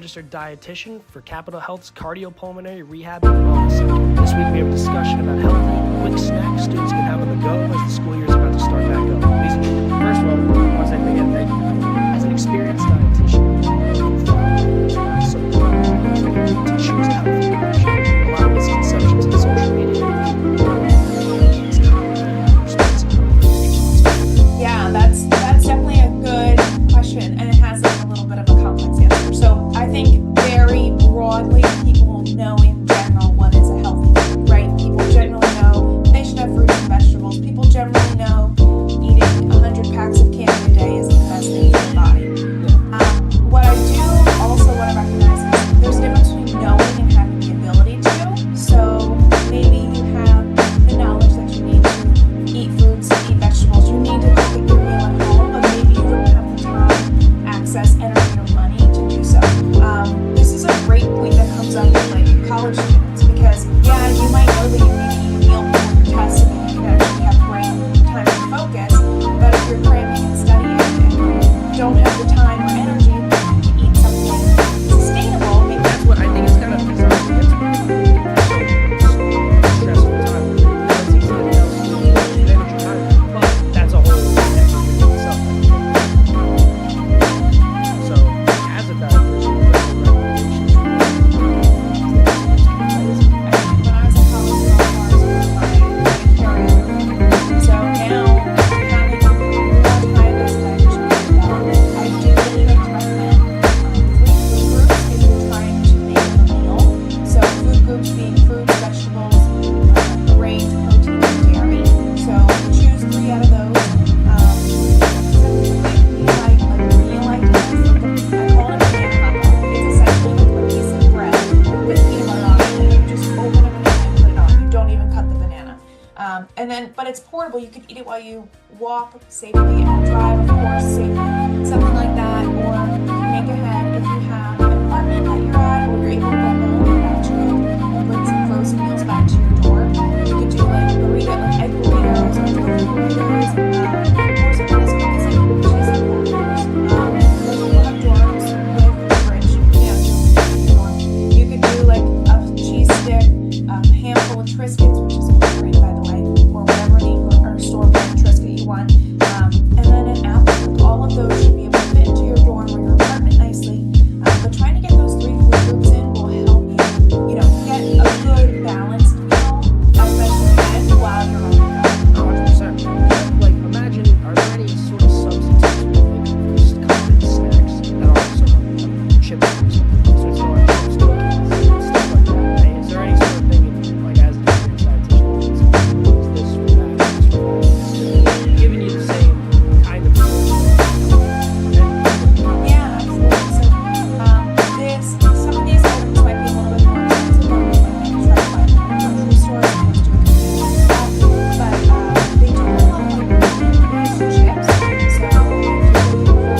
registered dietitian for Capital Health's Cardiopulmonary Rehab and Wellness Center. This week we have a discussion about healthy, quick snacks students can have on the go as the school year is about to start back up. Ladies and gentlemen, first of all, I want to say thank you. As an experienced dietitian, so to choose a healthy option, a lot of misconceptions in social media. Yeah, that's definitely a good question, and it has a little bit of a complex answer. So I think very broadly, people know in general what is a healthy food, right? People generally know they should have fruits and vegetables. People generally know eating 100 packs of candy a day is the best thing for the body. What I do also want to recognize is there's a difference between knowing and having the ability to. So maybe you have the knowledge that you need to eat fruits, eat vegetables. You need to cook your meal at home, but maybe you don't have the time, access, energy, or money to do so. This is a great point that comes up with like college students because you might know that you need to eat a meal before your test so that you can actually have brain time to focus. But if you're cramming and studying and don't have the time or energy to eat something sustainable, maybe That's what I think it's kind of stressful time. It's easy to tell students to manage your time, but that's a whole effort in itself. So, as a dietitian, what are your recommendations for when I was in college, I was vegetarian. So now, having a more time-based dietitian, I do really like to recommend 3 food groups if you're trying to make a meal. So food groups being fruits, vegetables, grains, protein, and dairy. So choose 3 out of those. Meal ideas. I call it a banana combo. It's essentially like a piece of bread with peanut butter on it, and you just open a banana and put it on. You don't even cut the banana. But it's portable. You could eat it while you walk safely and drive, of course, safely, something like that. Or you can make ahead if you have an apartment that you're at, or you're able to go home and actually bring some frozen meals back to your door. You could do like egg burritos, or tofu burritos, or something as quick as like cheesy burritos. Those people have dorms with a fridge. You could do like a cheese stick, a handful of Triscuits, which is great by the way, or whatever or store-bought Triscuit you want, and then an apple. All of those should be able to fit into your dorm or your apartment nicely. But trying to get those 3 food groups in will help you, get a good balanced meal as best you can while you're on the go. 100%. Like, imagine, are there any sort of substitutes for common snacks that are also chips or something? So it's like chips, cookies, stuff like that. Right? Is there any sort of thing, like, as an experienced dietitian, is this for that, is this for that? It's giving you the same kind of Yeah, absolutely. So, some of these items might be a little bit more expensive, or you might need to try to find them at a grocery store as opposed to a convenience store. But they do have a lot of these chips. So,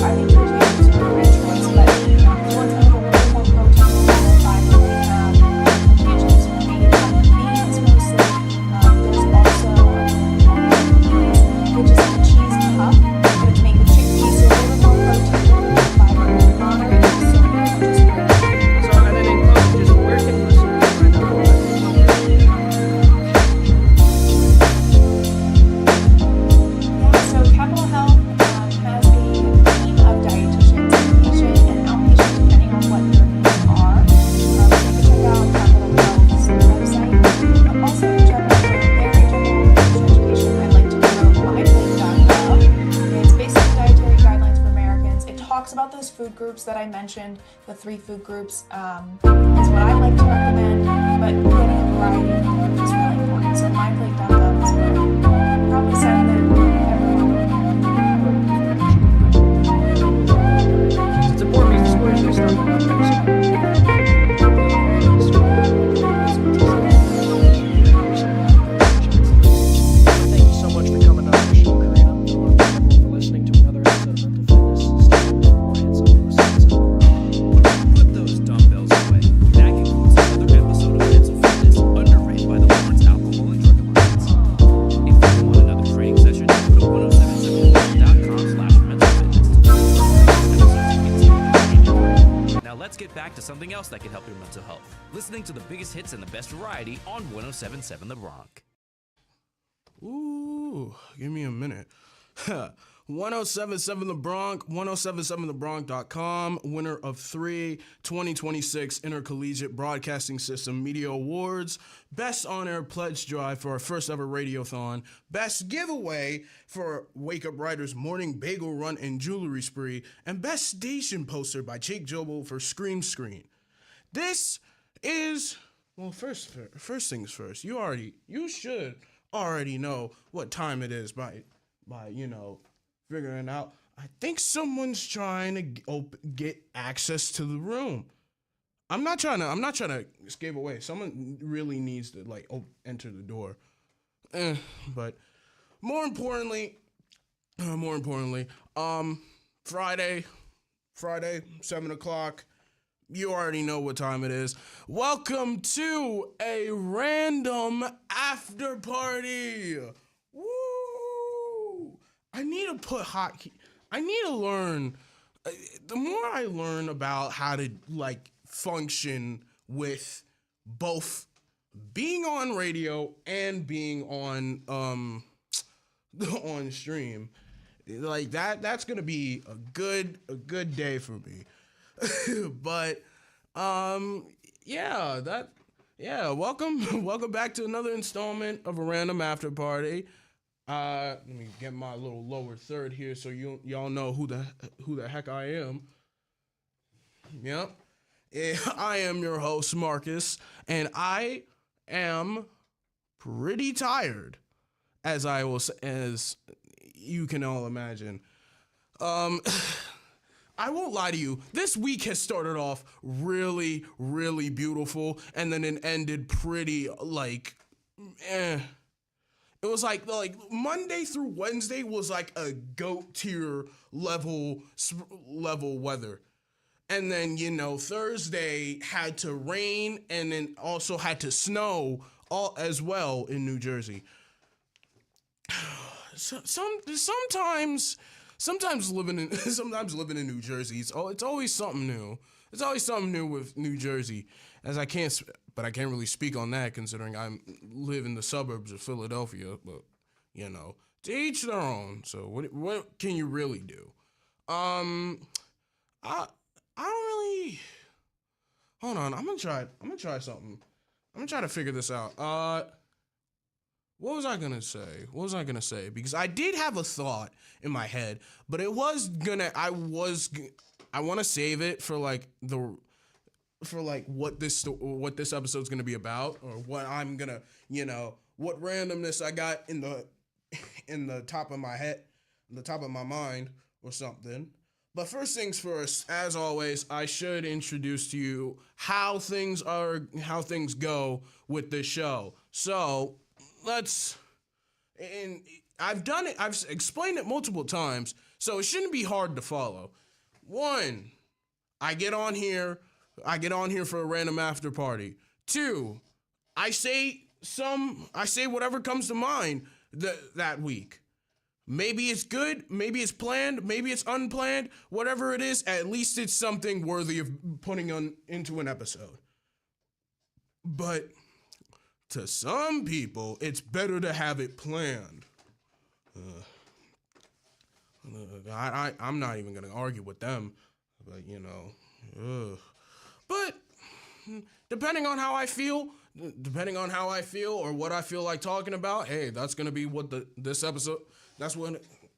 I think tortillas are a great choice. But if you want to have a little more protein, more fiber, we have tortilla chips made from beans mostly. There's also which is like a cheese puff, but it's made with chickpeas, so a little bit more protein, a little bit more fiber, and moderate in sodium, which is great. So, and then in closing, just where can listeners find out more? So Capital Health has a team of dietitians, inpatient and outpatient, depending on what your needs are. You can check out Capital Health's website. Also, in general, for very general nutrition education, I like to promote myplate.gov. It's basic dietary guidelines for Americans. It talks about those food groups that I mentioned, the 3 food groups, is what I like to recommend, but getting a variety of food groups is really important. So myplate.gov is where I probably send that everyone. It's important because the school usually starts on Monday. Thank you so much for coming on the show, Karina. I want to thank everyone for listening to another episode of Mental Fitness. Stay tuned for more hits on your site. Put those dumbbells away. That concludes another episode of Mental Fitness, underrated by the get back to something else that can help your mental health. Listening to the biggest hits and the best variety on 107.7 The Bronx. Ooh, give me a minute. 107.7 The Bronx, 107.7thebronx.com, winner of 3 2026 Intercollegiate Broadcasting System Media Awards, best on-air pledge drive for our first ever radiothon, best giveaway for Wake Up Writers Morning Bagel Run and Jewelry Spree, and best station poster by Jake Jobo for Scream Screen. This is, well, first things first, you should already know what time it is by figuring out. I think someone's trying to get access to the room. I'm not trying to escape away. Someone really needs to enter the door. But more importantly, Friday, 7:00. You already know what time it is. Welcome to A Random Afterparty. Woo! I need to put I need to learn. The more I learn about how to function with both being on radio and being on on stream, that's gonna be a good day for me. But welcome back to another installment of A Random Afterparty. Let me get my little lower third here so y'all know who the heck I am. Yep. Yeah, I am your host, Marcus, and I am pretty tired, as you can all imagine. I won't lie to you. This week has started off really, really beautiful, and then it ended pretty It was like Monday through Wednesday was like a GOAT tier level weather. And then, Thursday had to rain and then also had to snow as well in New Jersey. Sometimes living in New Jersey, it's always something new. It's always something new with New Jersey, but I can't really speak on that considering I live in the suburbs of Philadelphia. But to each their own. So what can you really do? I don't really. Hold on, I'm gonna try something. I'm gonna try to figure this out. What was I gonna say? Because I did have a thought in my head, but I want to save it for what this episode's gonna be about, or what I'm gonna, what randomness I got in the top of my head, in the top of my mind, or something. But first things first, as always, I should introduce to you how things go with this show. So I've done it, I've explained it multiple times, so it shouldn't be hard to follow. 1, I get on here for a random after party. 2, I say whatever comes to mind that week. Maybe it's good, maybe it's planned, maybe it's unplanned, whatever it is, at least it's something worthy of putting into an episode. But to some people, it's better to have it planned. I'm not even gonna argue with them, but But depending on how I feel, or what I feel like talking about, hey, that's gonna be what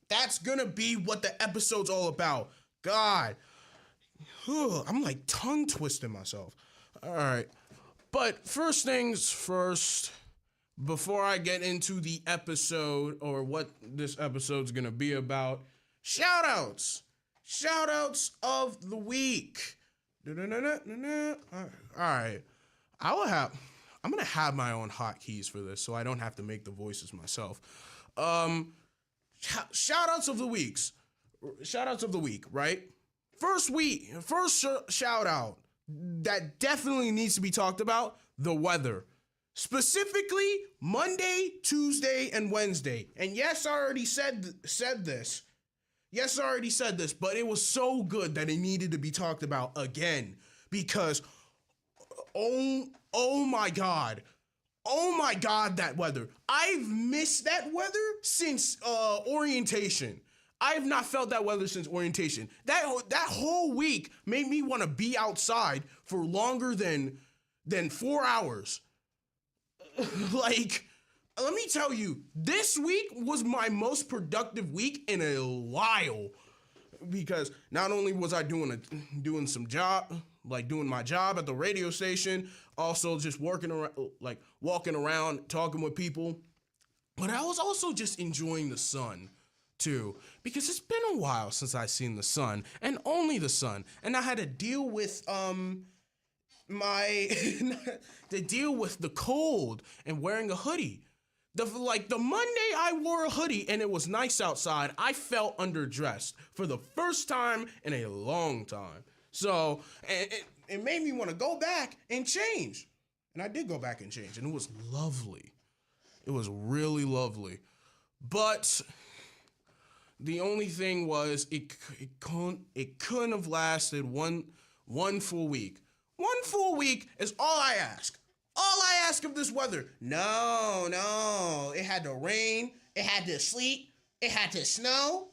that's gonna be what the episode's all about. God, I'm like tongue twisting myself. All right. But first things first, before I get into the episode or what this episode's gonna be about, shout outs of the week. All right, I'm gonna have my own hotkeys for this, so I don't have to make the voices myself. Shout outs of the week, right? First shout out that definitely needs to be talked about: the weather. Specifically, Monday, Tuesday, and Wednesday. And yes, I already said this. Yes, I already said this, but it was so good that it needed to be talked about again. because oh my God. Oh my God, that weather. I've missed that weather since orientation. I have not felt that weather since orientation. That whole week made me want to be outside for longer than 4 hours. Like, let me tell you, this week was my most productive week in a while, because not only was I doing my job at the radio station, also just walking around, talking with people, but I was also just enjoying the sun too, because it's been a while since I've seen the sun, and only the sun, and I had to deal with the cold and wearing a hoodie. The Monday I wore a hoodie and it was nice outside, I felt underdressed for the first time in a long time. So it made me want to go back and change. And I did go back and change, and it was lovely. It was really lovely. But the only thing was it couldn't have lasted one full week. 1 full week is all I ask. All I ask of this weather. No. It had to rain. It had to sleet. It had to snow.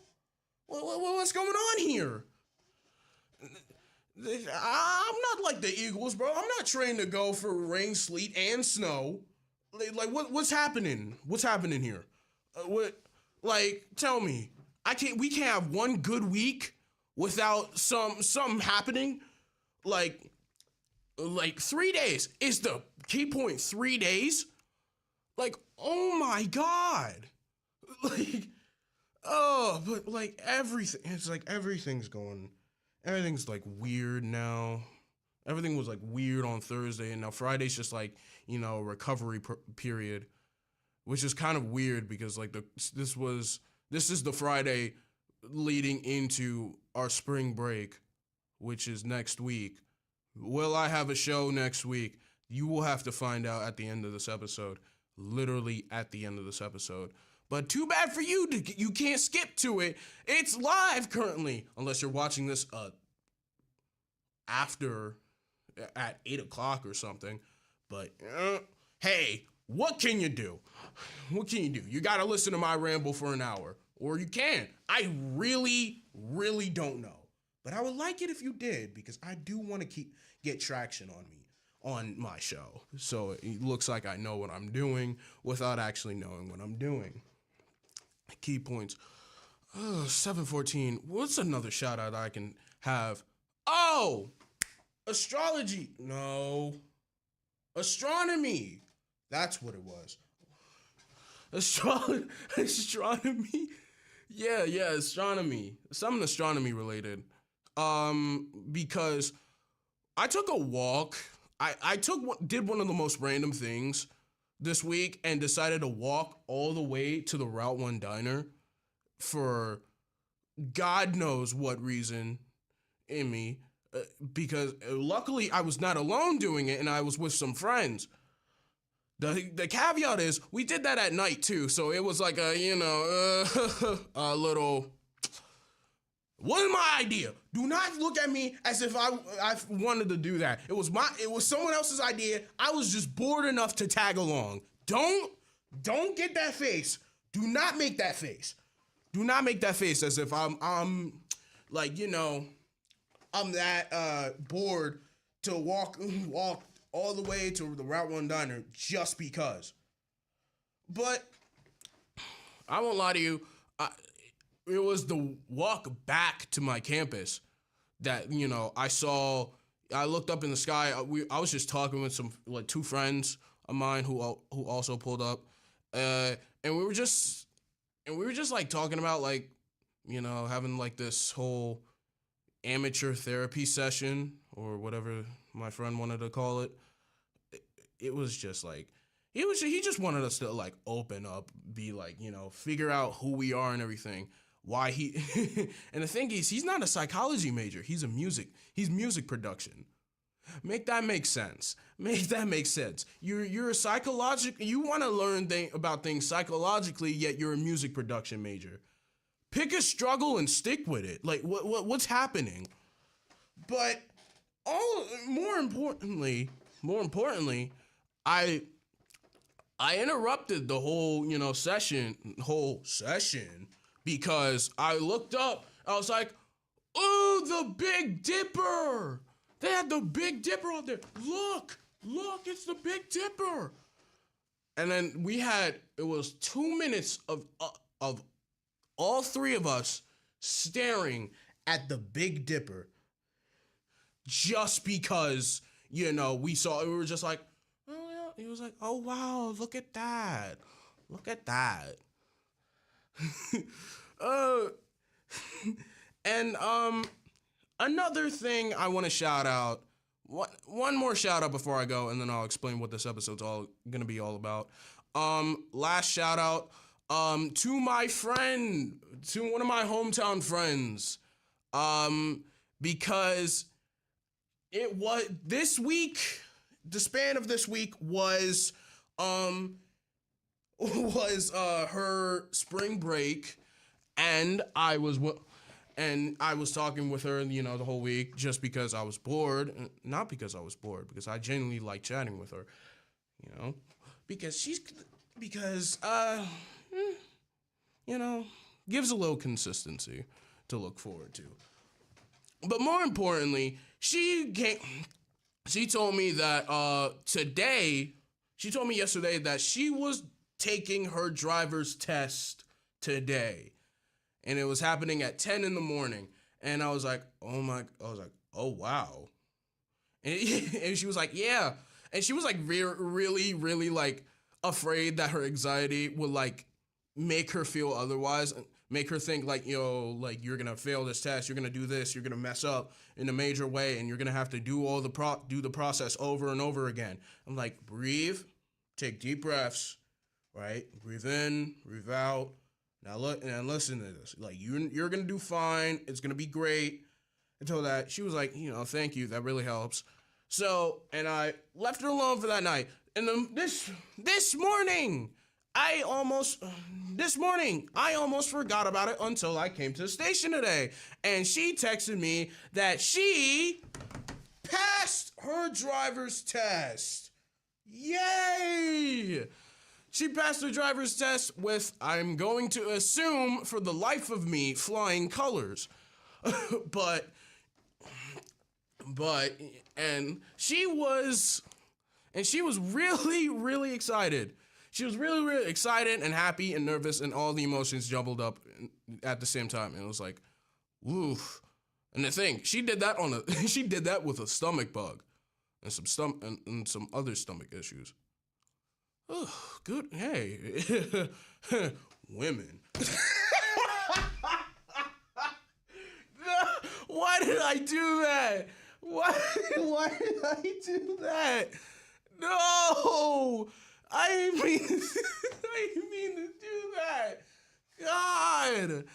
What's going on here? I'm not like the Eagles, bro. I'm not trained to go for rain, sleet, and snow. What's happening? What's happening here? Tell me. We can't have one good week without something happening. Like 3 days is the key point. 3 days? Oh my God. Everything. It's everything's weird now. Everything was weird on Thursday, and now Friday's just recovery period, which is kind of weird because this is the Friday leading into our spring break, which is next week. Will I have a show next week? You will have to find out at the end of this episode. Literally at the end of this episode. But too bad for you, you can't skip to it. It's live currently, unless you're watching this after at 8 o'clock or something. But hey, what can you do? What can you do? You gotta listen to my ramble for an hour, or you can't. I really, really don't know. But I would like it if you did, because I do want to get traction on my show. So it looks like I know what I'm doing without actually knowing what I'm doing. Key points. 714. What's another shout out I can have? Oh, astrology. No. Astronomy. That's what it was. Astronomy. Yeah, astronomy. Something astronomy related. Because I took a walk. I did one of the most random things this week and decided to walk all the way to the Route 1 diner for God knows what reason in me. Because luckily I was not alone doing it, and I was with some friends. The caveat is we did that at night too, so it was a little. Wasn't my idea. Do not look at me as if I wanted to do that. It was someone else's idea. I was just bored enough to tag along. Don't get that face. Do not make that face. Do not make that face as if I'm that bored to walk all the way to the Route 1 diner just because. But I won't lie to you. It was the walk back to my campus that, I looked up in the sky. I was just talking with some, two friends of mine who also pulled up. And we were just talking about, having, this whole amateur therapy session or whatever my friend wanted to call it. It was just, he just wanted us to, open up, be, figure out who we are and everything. Why and the thing is, he's not a psychology major. He's music production. Make that make sense. You're a psychological, you want to learn about things psychologically, yet you're a music production major. Pick a struggle and stick with it. What's happening? But more importantly, I interrupted the whole session because I looked up. I was like, "Oh, the Big Dipper! They had the Big Dipper out there. Look, it's the Big Dipper." And then it was 2 minutes of all three of us staring at the Big Dipper, just because we saw it. We were just like, "Oh yeah." He was like, "Oh wow, look at that, and another thing I want to shout out. One more shout out before I go, and then I'll explain what this episode's gonna be all about. Last shout out to my friend, to one of my hometown friends, because it was this week. The span of this week was her spring break, and I was talking with her, the whole week, just because I was bored. Not because I was bored, because I genuinely like chatting with her, because gives a little consistency to look forward to. But more importantly, she told me that she told me yesterday that she was taking her driver's test today. And it was happening at 10 in the morning. And I was like, oh wow. And she was like, yeah. And she was like really, really like afraid that her anxiety would like make her feel otherwise, make her think like, like you're gonna fail this test, you're gonna do this, you're gonna mess up in a major way, and you're gonna have to do the process over and over again. I'm like, breathe, take deep breaths, right? Breathe in, breathe out. Now look and listen to this. Like you're gonna do fine. It's gonna be great. Until that, she was like, thank you. That really helps. So, and I left her alone for that night. And then this morning, I almost forgot about it until I came to the station today. And she texted me that she passed her driver's test. Yay! She passed her driver's test with, I'm going to assume, for the life of me, flying colors. but she was really, really excited. She was really, really excited and happy and nervous and all the emotions jumbled up at the same time. And it was like, woof. And the thing, she did that with a stomach bug and some other stomach issues. Oh, good. Hey, women. Why did I do that? Why did I do that? No, I didn't mean to do that. God.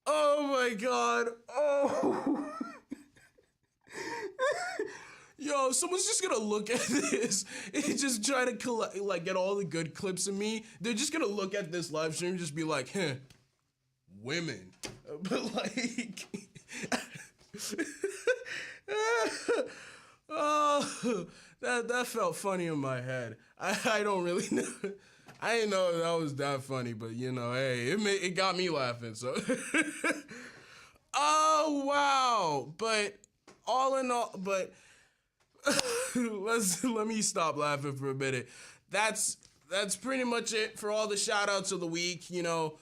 Oh my God. Oh. Yo, someone's just gonna look at this and just try to collect, get all the good clips of me. They're just gonna look at this live stream and just be like, women. But oh, that felt funny in my head. I don't really know. I didn't know that was that funny, but hey, it got me laughing. So, oh wow. But all in all, let me stop laughing for a minute. That's pretty much it for all the shout outs of the week. The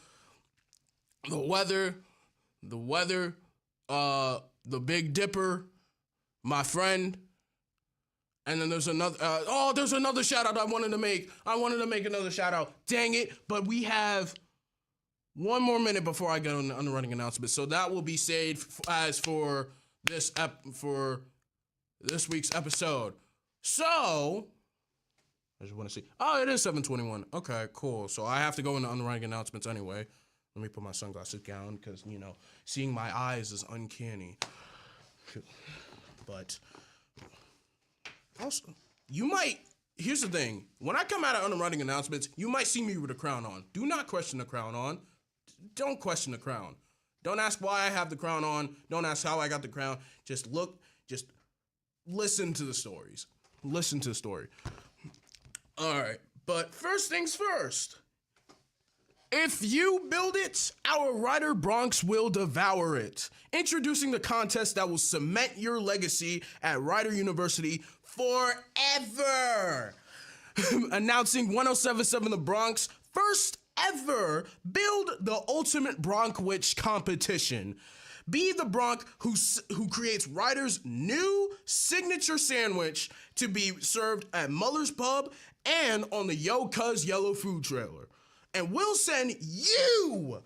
weather, the Big Dipper, my friend. And then there's another, there's another shout out I wanted to make. I wanted to make another shout out. Dang it. But we have one more minute before I get on the running announcement. So that will be saved as for this week's episode. So, I just want to see. Oh, it is 7:21. Okay, cool. So I have to go into underwriting announcements anyway. Let me put my sunglasses down because, seeing my eyes is uncanny. But also, here's the thing. When I come out of underwriting announcements, you might see me with a crown on. Do not question the crown on. Don't question the crown. Don't ask why I have the crown on. Don't ask how I got the crown. Just look, listen to the stories. Listen to the story. All right, but first things first. If you build it, our Rider Bronx will devour it. Introducing the contest that will cement your legacy at Rider University forever. Announcing 1077 The Bronx first ever Build the Ultimate Bronc Witch competition. Be the Bronc who creates Ryder's new signature sandwich to be served at Muller's Pub and on the Yo Cuz Yellow Food Trailer. And we'll send you,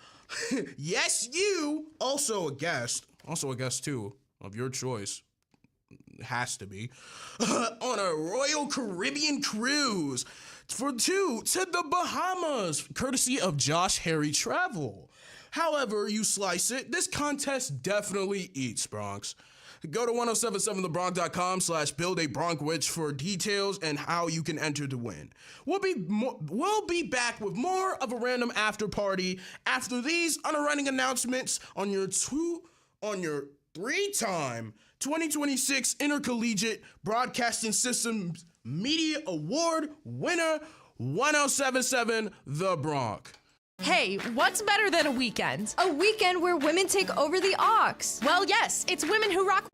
yes, you, also a guest too, of your choice, has to be, on a Royal Caribbean cruise for two to the Bahamas, courtesy of Josh Harry Travel. However you slice it, this contest definitely eats Bronx. Go to 1077thebronx.com/build a Bronc Witch for details and how you can enter to win. We'll be back with more of a random after party after these underwriting announcements on your 3-time 2026 Intercollegiate Broadcasting Systems Media Award winner, 1077 The Bronx. Hey, what's better than a weekend? A weekend where women take over the aux. Well, yes, it's Women Who Rock.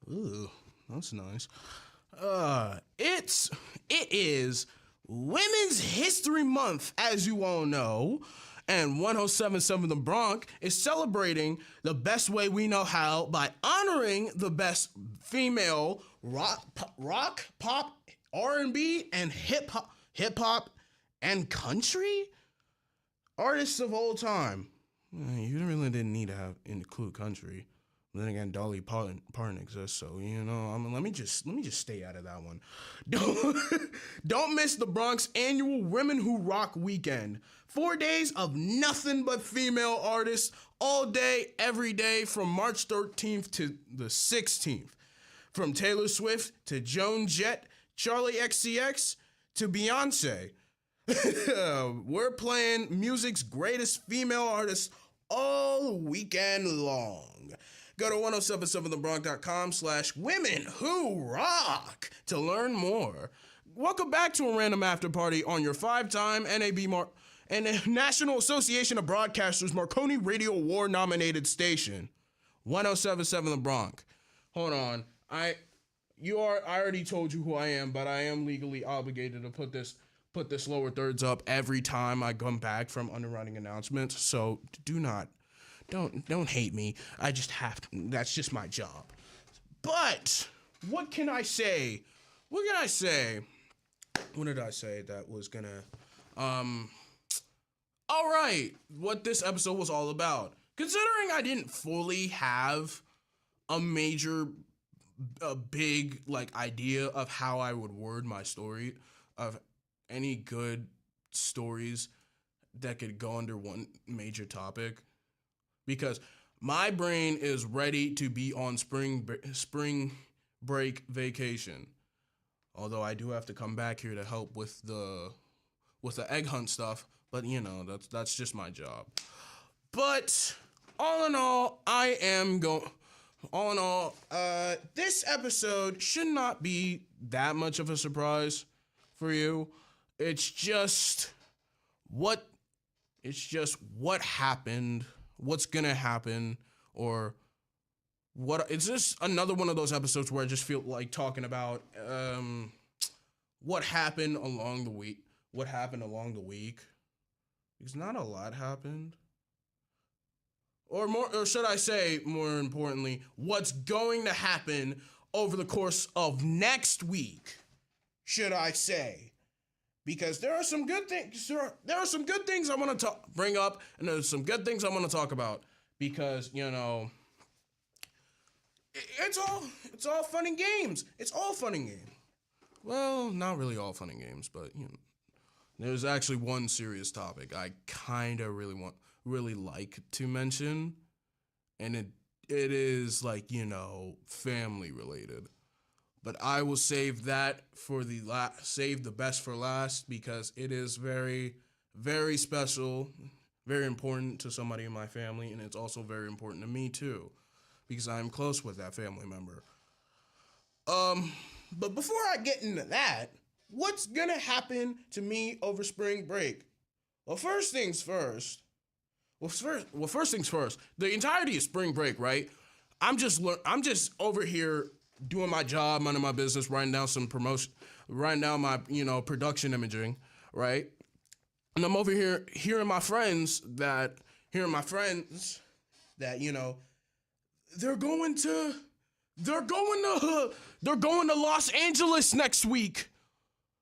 Ooh, that's nice. It is Women's History Month, as you all know, and 107.7 The Bronx is celebrating the best way we know how by honoring the best female rock, pop, R&B, and hip hop, and country artists of all time. You really didn't need to include country. Then again, Dolly Parton exists, so let me just stay out of that one. Don't miss the Bronx annual Women Who Rock weekend. 4 days of nothing but female artists all day, every day, from March 13th to the 16th. From Taylor Swift to Joan Jett, Charlie XCX to Beyonce. We're playing music's greatest female artists all weekend long. Go to 1077thebronx.com/women who rock to learn more. Welcome back to A Random Afterparty on your 5-time NAB and National Association of Broadcasters Marconi Radio Award nominated station, 1077 The Bronx. Hold on. I already told you who I am, but I am legally obligated to put this lower thirds up every time I come back from underwriting announcements. So don't hate me. I just have to. That's just my job. But what can I say? What did I say that was gonna all right, what this episode was all about. Considering I didn't fully have a big idea of how I would word my story, of any good stories that could go under one major topic, because my brain is ready to be on spring break vacation. Although I do have to come back here to help with the egg hunt stuff, but that's just my job. But all in all, this episode should not be that much of a surprise for you. It's just what happened, what's gonna happen, or what. It's just another one of those episodes where I just feel like talking about what happened along the week. Because not a lot happened. Or should I say, more importantly, what's going to happen over the course of next week, should I say. Because there are some good things. There are some good things I want to bring up, and there's some good things I want to talk about. Because it's all fun and games. It's all fun and games. Well, not really all fun and games, but there's actually one serious topic I kind of really like to mention, and it is family related. But I will save that for save the best for last, because it is very, very special, very important to somebody in my family, and it's also very important to me too, because I'm close with that family member. But before I get into that, what's gonna happen to me over spring break? Well, first things first. The entirety of spring break, right? I'm just over here doing my job, minding my business, writing down some promotion, writing down my production imaging, right? And I'm over here hearing my friends that they're going to Los Angeles next week.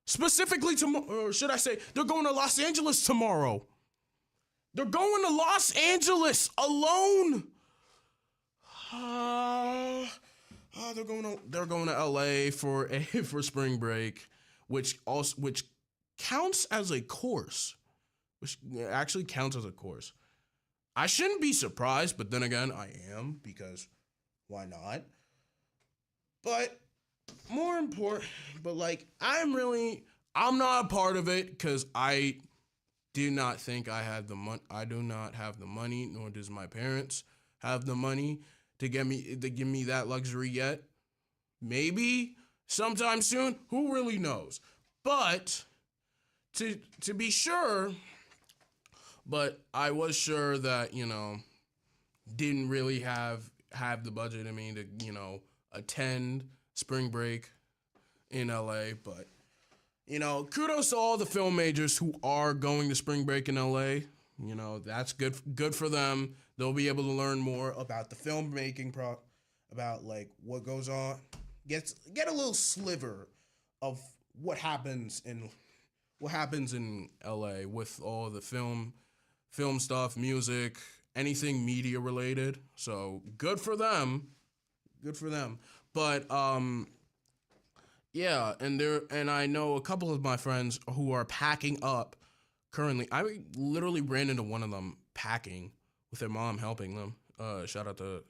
Specifically tomorrow, or should I say, they're going to Los Angeles tomorrow. They're going to Los Angeles alone. They're going to LA for spring break, which counts as a course. Which actually counts as a course. I shouldn't be surprised, but then again, I am, because why not? But more important, I'm not a part of it, because I do not think I have the money. I do not have the money, nor does my parents have the money to give me that luxury yet. Maybe sometime soon. Who really knows? But to be sure, but I was sure that didn't really have the budget. I mean, to attend spring break in LA, but kudos to all the film majors who are going to spring break in LA. That's good for them. They'll be able to learn more about the filmmaking about like what goes on. Get a little sliver of what happens in LA with all the film stuff, music, anything media related. So good for them. But yeah, and I know a couple of my friends who are packing up currently. I literally ran into one of them packing with their mom helping them. Shout out to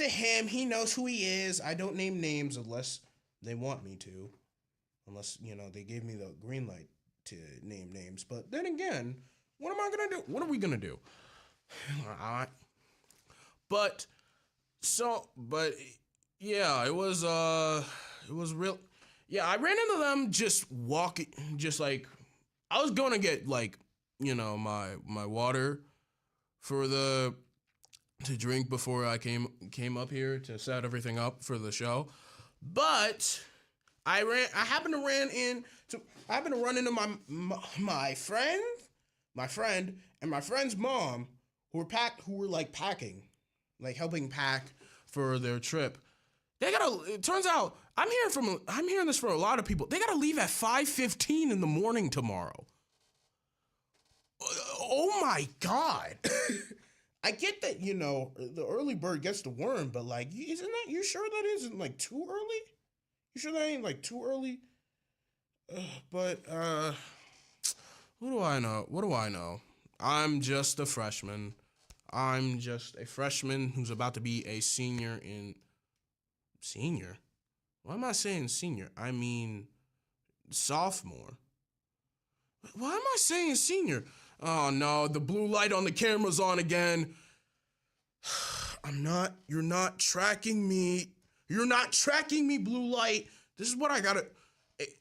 him. He knows who he is. I don't name names unless they want me to. Unless, they gave me the green light to name names. But then again, what am I going to do? What are we going to do? But yeah, it was real. Yeah, I ran into them just walking, just like, I was going to get like, my water to drink before I came up here to set everything up for the show. But I happened to run into my friend and my friend's mom who were like packing, like helping pack for their trip. It turns out, I'm hearing this for a lot of people. They gotta leave at 5:15 in the morning tomorrow. Oh my God. I get that, the early bird gets the worm, but like, you sure that isn't like too early? You sure that ain't like too early? But what do I know? I'm just a freshman. Who's about to be a senior in... Senior? Why am I saying senior? I mean sophomore. Why am I saying senior? Oh no, the blue light on the camera's on again. You're not tracking me. You're not tracking me, blue light. This is what I gotta...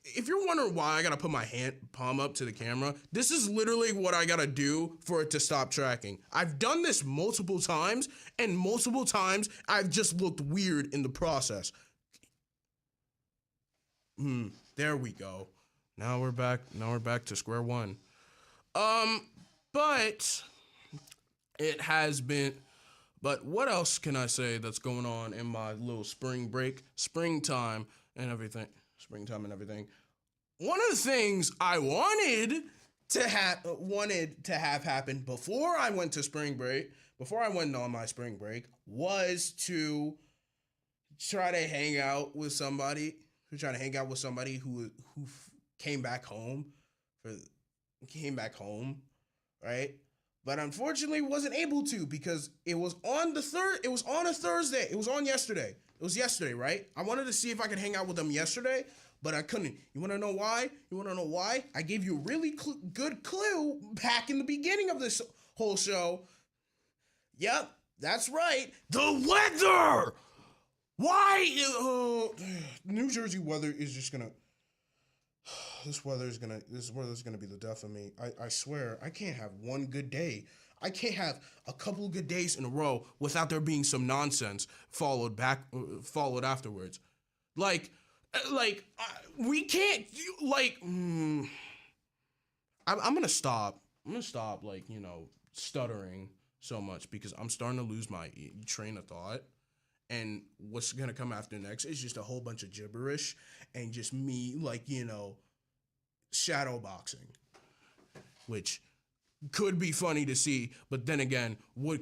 If you're wondering why I gotta put my palm up to the camera, this is literally what I gotta do for it to stop tracking. I've done this multiple times, and multiple times I've just looked weird in the process. There we go. Now we're back to square one. But it has been... But what else can I say that's going on in my little springtime and everything? One of the things I wanted to have happen before I went on my spring break, was to try to hang out with somebody who came back home, right? But unfortunately wasn't able to, because it was on a Thursday. It was on yesterday. It was yesterday, right? I wanted to see if I could hang out with them yesterday, but I couldn't. You want to know why? I gave you a really good clue back in the beginning of this whole show. Yep, that's right. The weather! Why? New Jersey weather is just gonna... This weather's gonna be the death of me. I swear, I can't have one good day. I can't have a couple of good days in a row without there being some nonsense followed afterwards. We can't, I'm gonna stop, stuttering so much, because I'm starting to lose my train of thought. And what's gonna come after next is just a whole bunch of gibberish and just me, shadow boxing, which could be funny to see, but then again, I'm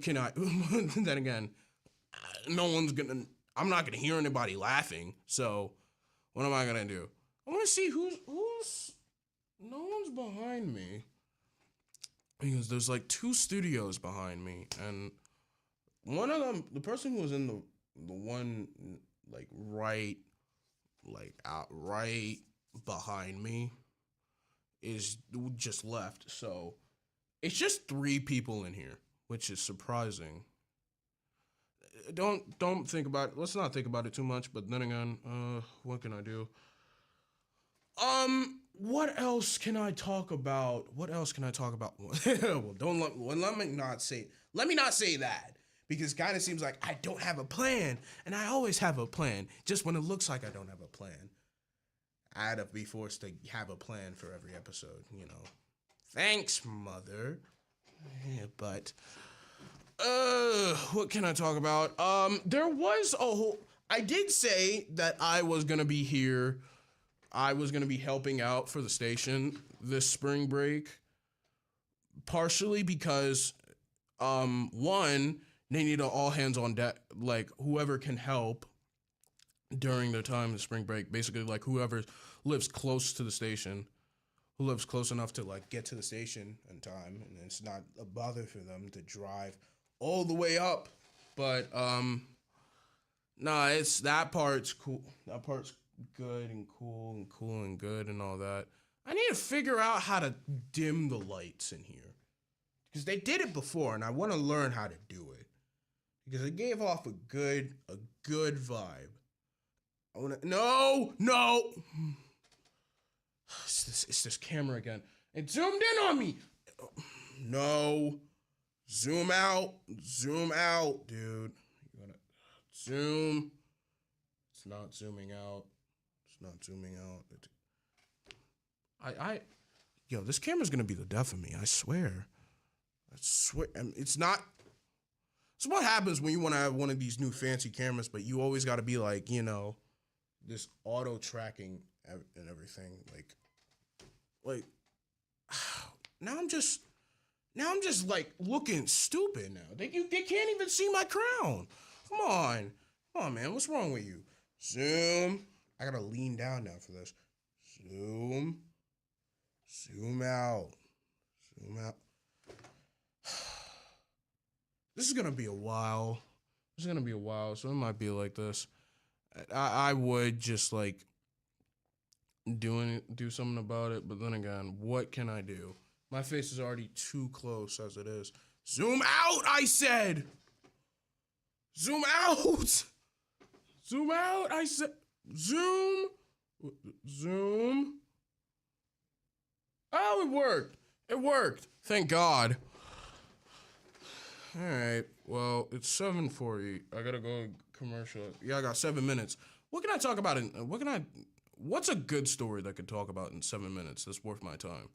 not gonna hear anybody laughing, so what am I gonna do? I wanna see who's no one's behind me, because there's like two studios behind me, and one of them, the person who was in the one right behind me, is just left, so it's just 3 people in here, which is surprising. Don't think about it. Let's not think about it too much, but then again, what can I do? What else can I talk about? Well, let me not say that, because it kind of seems like I don't have a plan, and I always have a plan. Just when it looks like I don't have a plan, I'd be forced to have a plan for every episode, you know. Thanks, mother. Yeah, but what can I talk about? There was a whole. I did say that I was gonna be here. I was gonna be helping out for the station this spring break, partially because, one, they need an all hands on deck, like whoever can help during the time of spring break. Basically, like whoever lives close to the station, who lives close enough to like get to the station in time, and it's not a bother for them to drive all the way up. But nah, it's that part's cool. That part's good and cool and good and all that. I need to figure out how to dim the lights in here, because they did it before, and I want to learn how to do it, because it gave off a good vibe. I want to. No. It's this camera again. It zoomed in on me. No. Zoom out, dude. You gotta zoom. It's not zooming out. Yo, this camera's gonna be the death of me. I swear. It's not. It's what happens when you want to have one of these new fancy cameras, but you always got to be like, you know, this auto tracking and everything. Like, now I'm just like looking stupid now. They can't even see my crown. Come on, man. What's wrong with you? Zoom. I gotta lean down now for this. Zoom out. This is gonna be a while. So it might be like this. I would just like do something about it, but then again, what can I do? My face is already too close as it is. Zoom out, I said. Zoom out, I said. Zoom. Oh, it worked. Thank God. All right. Well, it's 7:40. I gotta go commercial. Yeah, I got 7 minutes. What can I talk about? What's a good story that I could talk about in 7 minutes that's worth my time?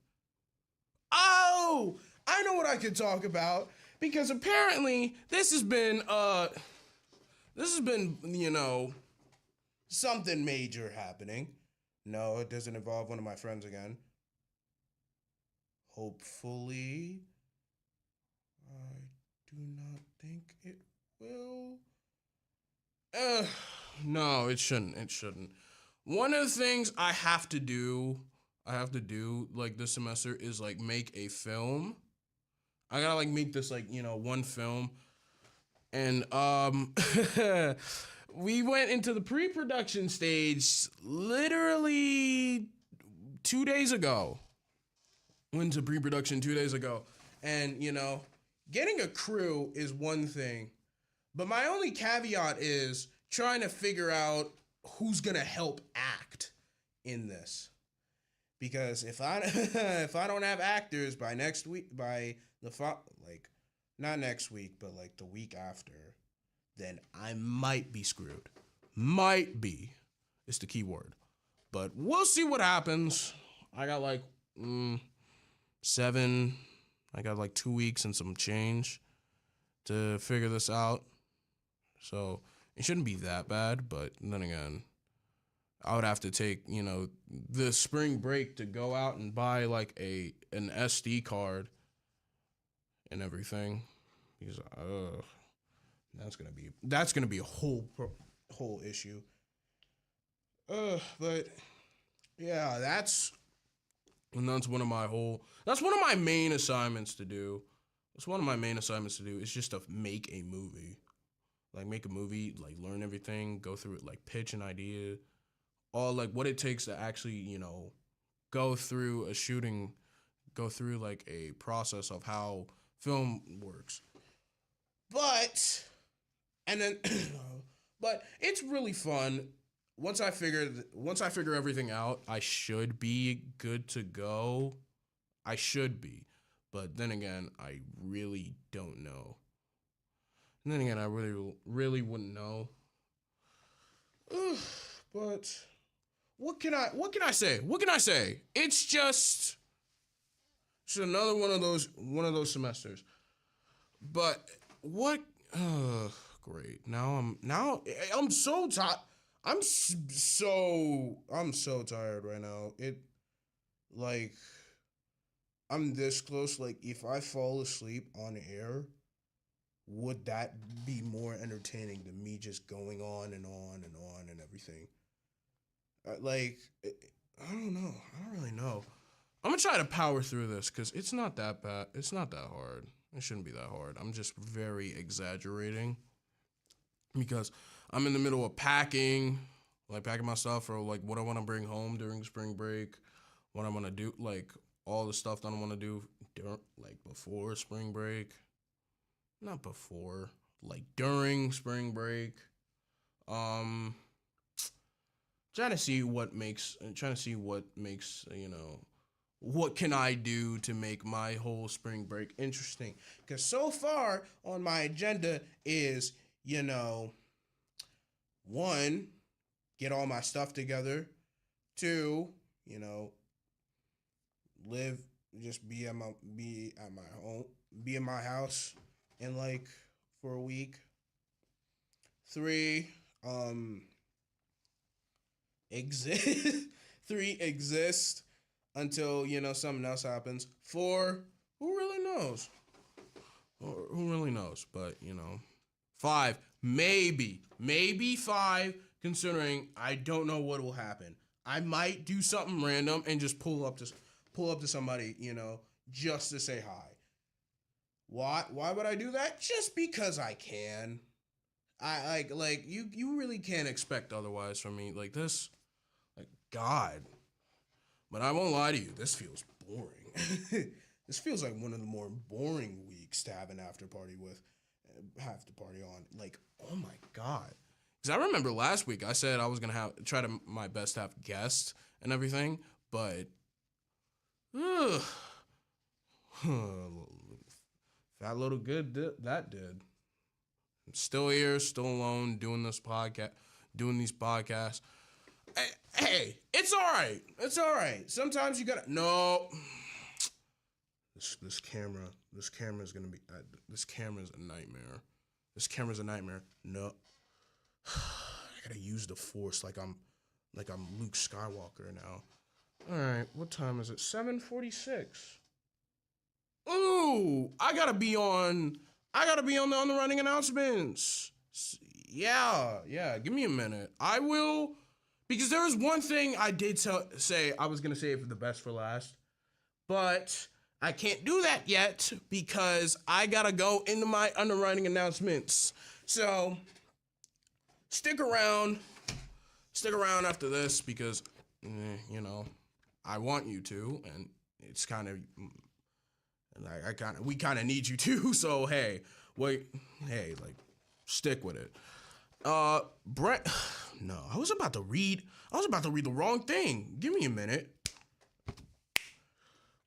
Oh, I know what I could talk about, because apparently this has been, you know, something major happening. No, it doesn't involve one of my friends again. Hopefully. I do not think it will. No, it shouldn't. One of the things I have to do like this semester is like make a film. I gotta like make this like, you know, one film. And we went into the pre-production stage literally 2 days ago. Went to pre-production 2 days ago. And, you know, getting a crew is one thing, but my only caveat is trying to figure out who's gonna help act in this. Because if I don't have actors by next week, not next week, but like the week after, then I might be screwed. Might be is the key word. But we'll see what happens. I got like 2 weeks and some change to figure this out. So it shouldn't be that bad, but then again, I would have to take, you know, the spring break to go out and buy like an SD card and everything, because that's gonna be a whole issue. But yeah, that's one of my main assignments to do. Is just to make a movie. Like make a movie, like learn everything, go through it, like pitch an idea, all like what it takes to actually, you know, go through like a process of how film works. But it's really fun. Once I figure everything out, I should be good to go. I should be. But then again, I really don't know. And then again, I really wouldn't know. But what can I say? What can I say? It's just another one of those semesters. But what? Great. Now I'm so tired. I'm so tired right now. I'm this close. Like, if I fall asleep on air, would that be more entertaining than me just going on and on and on and everything? I don't know. I don't really know. I'm gonna try to power through this because it's not that bad. It's not that hard. It shouldn't be that hard. I'm just very exaggerating because I'm in the middle of packing my stuff for like what I want to bring home during spring break, what I'm gonna do, like all the stuff that I want to do before spring break. Not before, like during spring break. Trying to see what makes, what can I do to make my whole spring break interesting? Because so far on my agenda is, 1, get all my stuff together. 2, be in my house for a week. 3, exist until something else happens. 4, who really knows? But 5, maybe 5, considering I don't know what will happen. I might do something random and just pull up to somebody, just to say hi. Why would I do that? Just because I can. I you really can't expect otherwise from me. Like this, God. But I won't lie to you, this feels boring. This feels like one of the more boring weeks to have an after party on. Like, oh my God. Because I remember last week I said I was gonna try my best to have guests and everything, but fat load of good that did. I'm still here, still alone, doing these podcasts. Hey, it's all right. It's all right. Sometimes you gotta. No. This camera's gonna be. This camera's a nightmare. No. I gotta use the Force like I'm Luke Skywalker now. All right, what time is it? 7:46. Ooh, I gotta be on the running announcements. Yeah. Give me a minute. I will. Because there was one thing I did say I was going to save for the best for last, but I can't do that yet because I got to go into my underwriting announcements. So stick around after this because, I want you to, and it's kind of, we kind of need you to. So, stick with it. Brent, no, I was about to read the wrong thing. Give me a minute.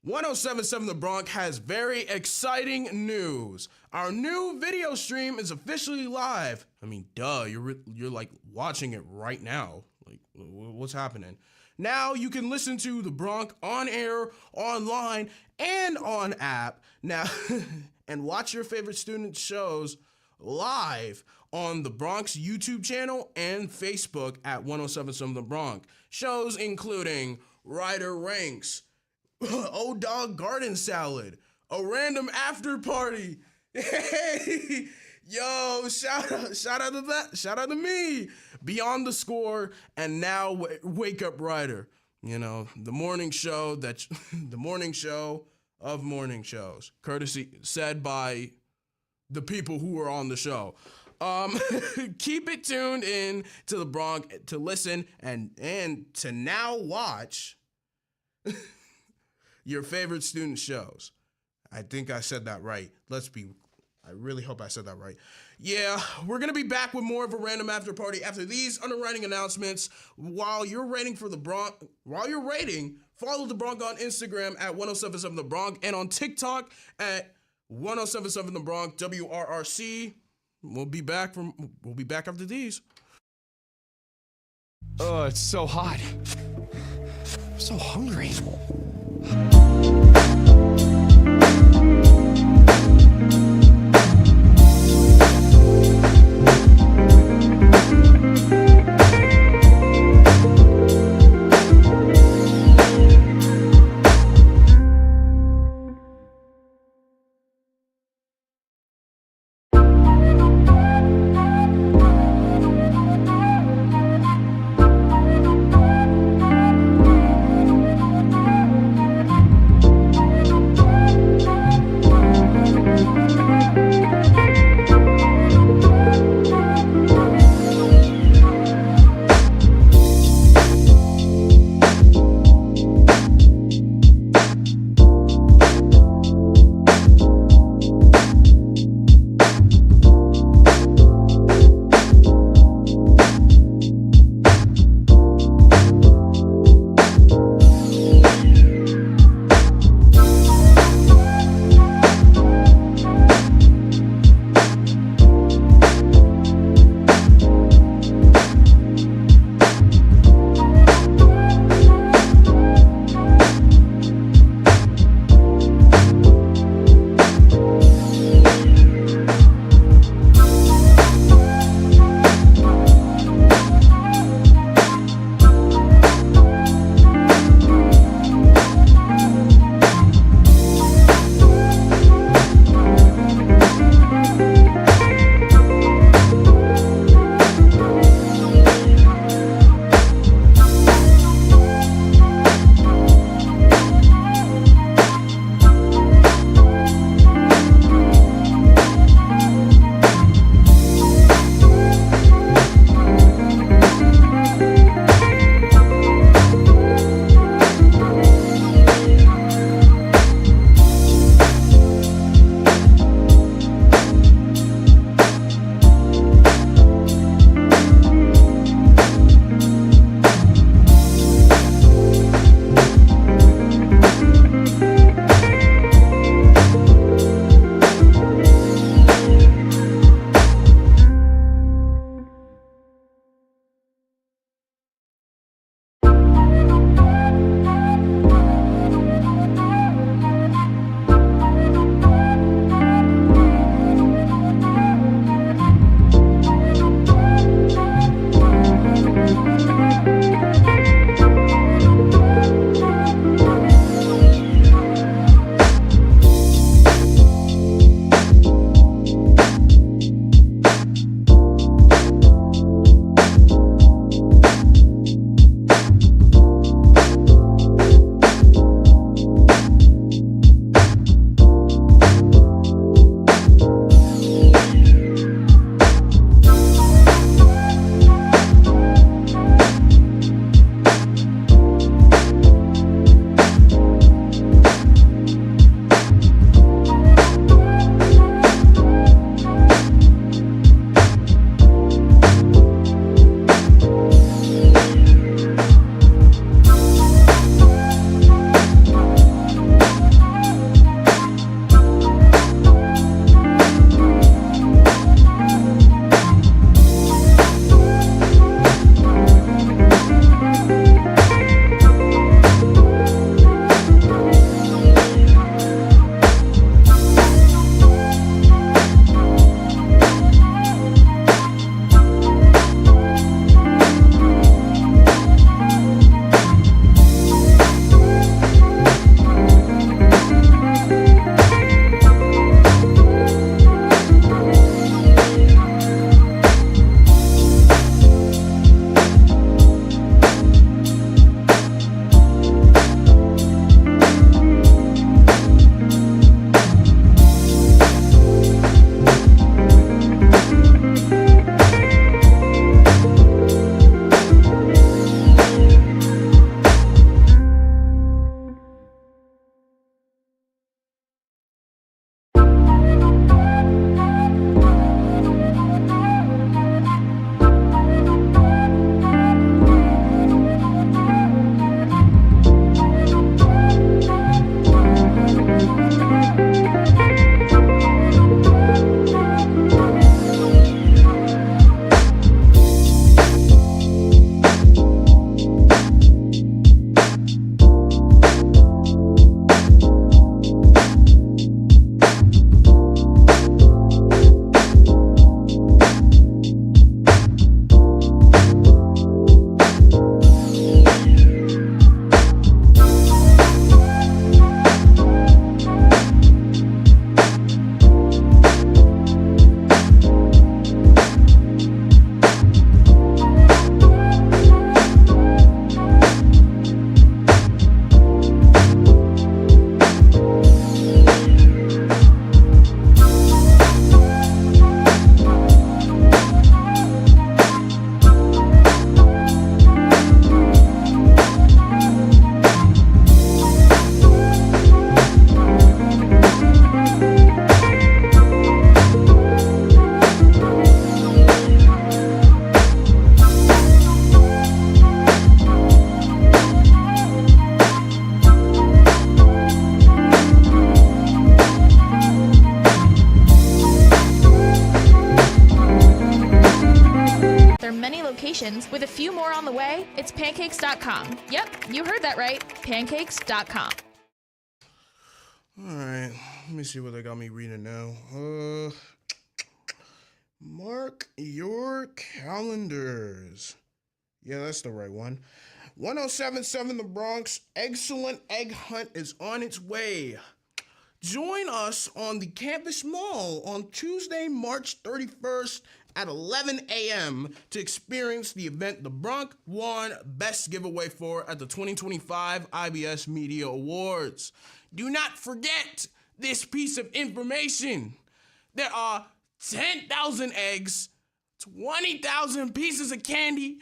1077 The Bronx has very exciting news. Our new video stream is officially live. I mean, duh, you're like watching it right now. Like, what's happening? Now you can listen to The Bronx on air, online, and on app. Now, and watch your favorite student shows live on the Bronx YouTube channel and Facebook at 1077 The Bronx. Shows including Rider Ranks, Oh Dog Garden Salad, A Random Afterparty. Hey, yo, shout out to that. Shout out to me. Beyond the Score and now Wake Up Rider. The morning show the morning show of morning shows. Courtesy said by the people who were on the show. Keep it tuned in to The Bronx to listen and to now watch your favorite student shows. I think I said that right. I really hope I said that right. Yeah, we're going to be back with more of A Random Afterparty after these underwriting announcements. While you're rating, follow The Bronx on Instagram at 1077 The Bronx and on TikTok at 1077 The Bronx, WRRC. We'll be back after these. Oh, it's so hot. I'm so hungry. many locations with a few more on the way, it's pancakes.com. Yep, you heard that right. Pancakes.com. All right, let me see what they got me reading now. Mark your calendars. Yeah, that's the right one. 1077 The Bronx, excellent egg hunt is on its way. Join us on the Campus Mall on Tuesday, March 31st at 11 a.m. to experience the event the Bronx won Best Giveaway for at the 2025 IBS Media Awards. Do not forget this piece of information. There are 10,000 eggs, 20,000 pieces of candy,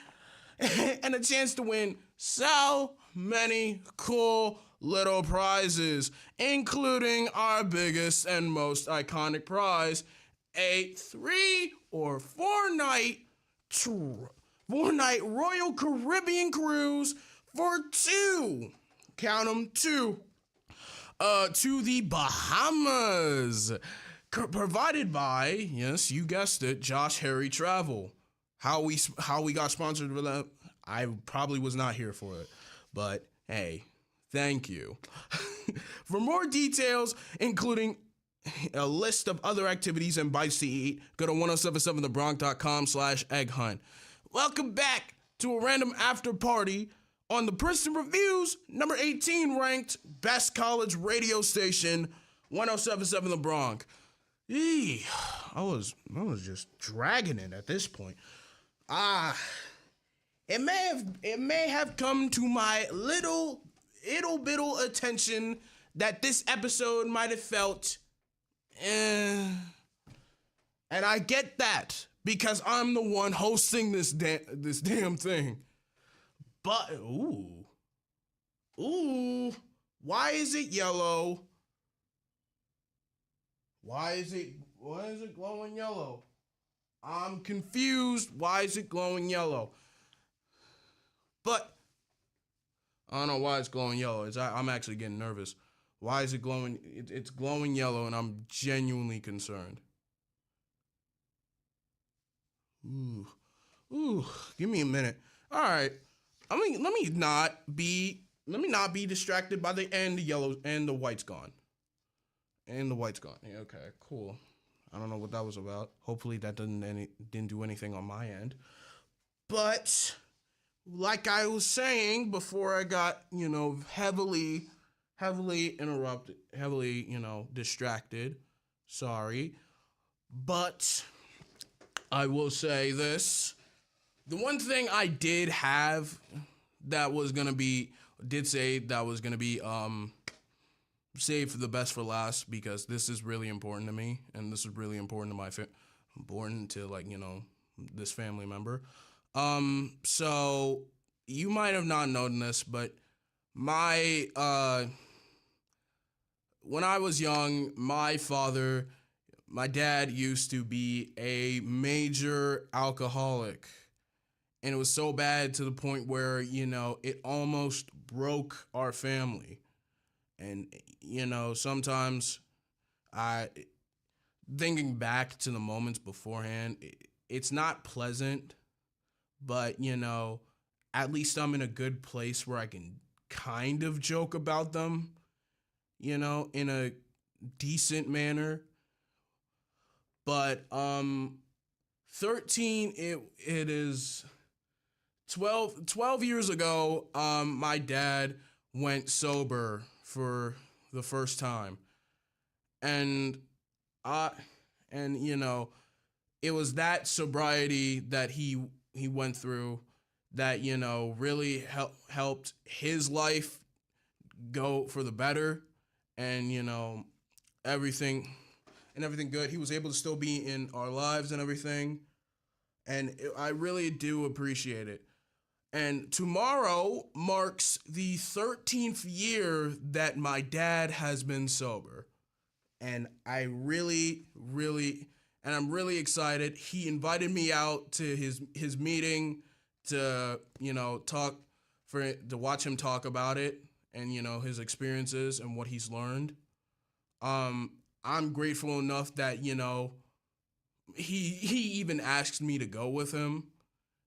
and a chance to win so many cool little prizes, including our biggest and most iconic prize, a 3 or 4 night Royal Caribbean cruise for 2, count them, 2, to the Bahamas, provided by, yes, you guessed it, Josh Harry Travel. How we got sponsored with that, I probably was not here for it, but hey, thank you. For more details, including a list of other activities and bites to eat, go to 1077thebronx.com/egg hunt. Welcome back to A Random Afterparty on the Princeton Review's number 18 ranked best college radio station, 1077 The Bronx. I was just dragging it at this point. It may have come to my little attention that this episode might have felt, and I get that because I'm the one hosting this damn thing. But why is it yellow? Why is it glowing yellow? I'm confused. Why is it glowing yellow? But I don't know why it's glowing yellow. I'm actually getting nervous. Why is it glowing? It's glowing yellow, and I'm genuinely concerned. Ooh, give me a minute. All right. I mean, let me not be distracted by the yellow and the white's gone. And the white's gone. Yeah, okay, cool. I don't know what that was about. Hopefully that didn't do anything on my end. But like I was saying before I got, heavily interrupted, distracted. Sorry. But I will say this. The one thing I did have that was going to be saved for the best for last, because this is really important to me, and this is really important to important to this family member. So you might have not known this, but when I was young, my dad used to be a major alcoholic, and it was so bad to the point where, it almost broke our family. And, sometimes thinking back to the moments beforehand, it's not pleasant, but, at least I'm in a good place where I can kind of joke about them, in a decent manner. But 13, it is 12 years ago, my dad went sober for the first time. And it was that sobriety that he went through that, really helped his life go for the better, and, everything good. He was able to still be in our lives and everything. And I really do appreciate it. And tomorrow marks the 13th year that my dad has been sober. And I'm really excited. He invited me out to his meeting to, to watch him talk about it and, his experiences and what he's learned. I'm grateful enough that, he even asked me to go with him,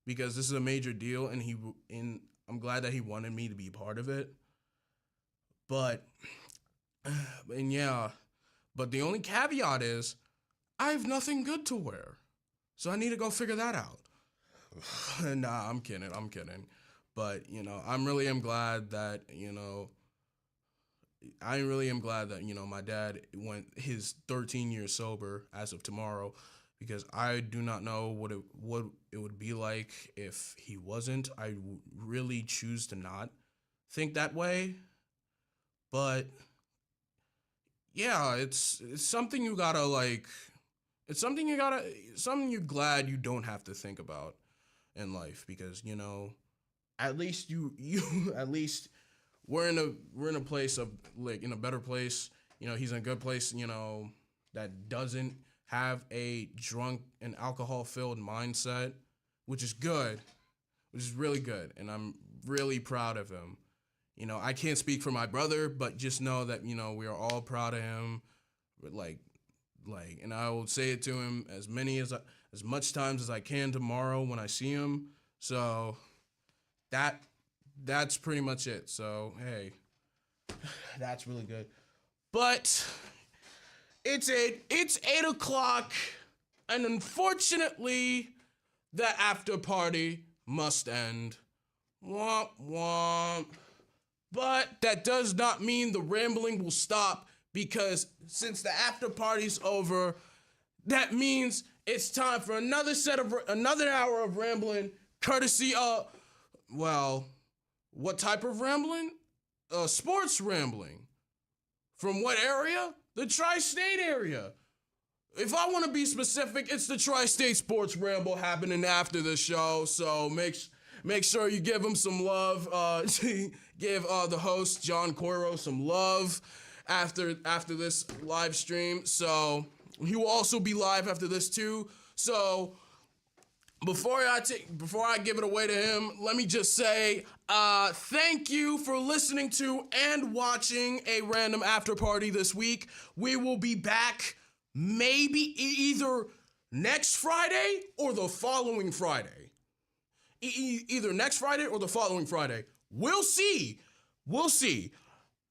because this is a major deal, and I'm glad that he wanted me to be part of it. But the only caveat is I have nothing good to wear, so I need to go figure that out. Nah, I'm kidding. But I really am glad that my dad went his 13 years sober as of tomorrow, because I do not know what it would be like if he wasn't. I really choose to not think that way. But yeah, it's something you gotta like. It's something you're glad you don't have to think about in life, because at least at least we're in a place of like in a better place. He's in a good place. That doesn't have a drunk and alcohol filled mindset, which is good, which is really good, and I'm really proud of him. I can't speak for my brother, but just know that we are all proud of him. And I will say it to him as much times as I can tomorrow when I see him. So that's pretty much it. So hey, that's really good. But it's 8:00, and unfortunately, the after party must end. Womp womp. But that does not mean the rambling will stop, because since the after party's over, that means it's time for another hour of rambling, courtesy of, well, what type of rambling? Sports rambling. From what area? The tri-state area. If I want to be specific, it's the tri-state sports ramble happening after the show, so make sure you give him some love. Give the host, John Coiro, some love after this live stream. So he will also be live after this too. So before I give it away to him, let me just say thank you for listening to and watching A Random After Party this week. We will be back maybe either next Friday or the following Friday. Either next Friday or the following Friday. We'll see.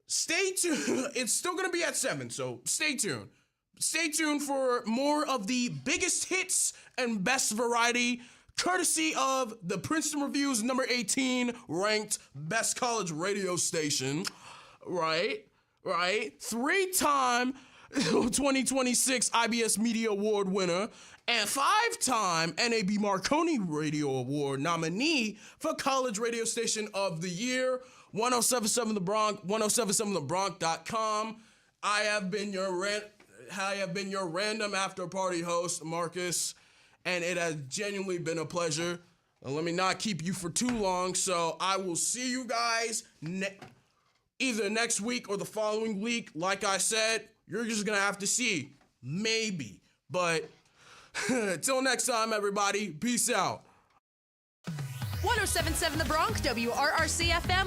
Stay tuned. It's still going to be at 7, so stay tuned. Stay tuned for more of the biggest hits and best variety, courtesy of the Princeton Review's number 18 ranked best college radio station. Right? 3-time 2026 IBS Media Award winner and 5-time NAB Marconi Radio Award nominee for College Radio Station of the Year, 1077 The Bronx, 1077thebronx.com. I have been your Random After Party host, Marcus, and it has genuinely been a pleasure. Let me not keep you for too long, so I will see you guys either next week or the following week. Like I said, you're just gonna have to see, maybe, but till next time, everybody, peace out. 1077 The Bronx, WRRC-FM.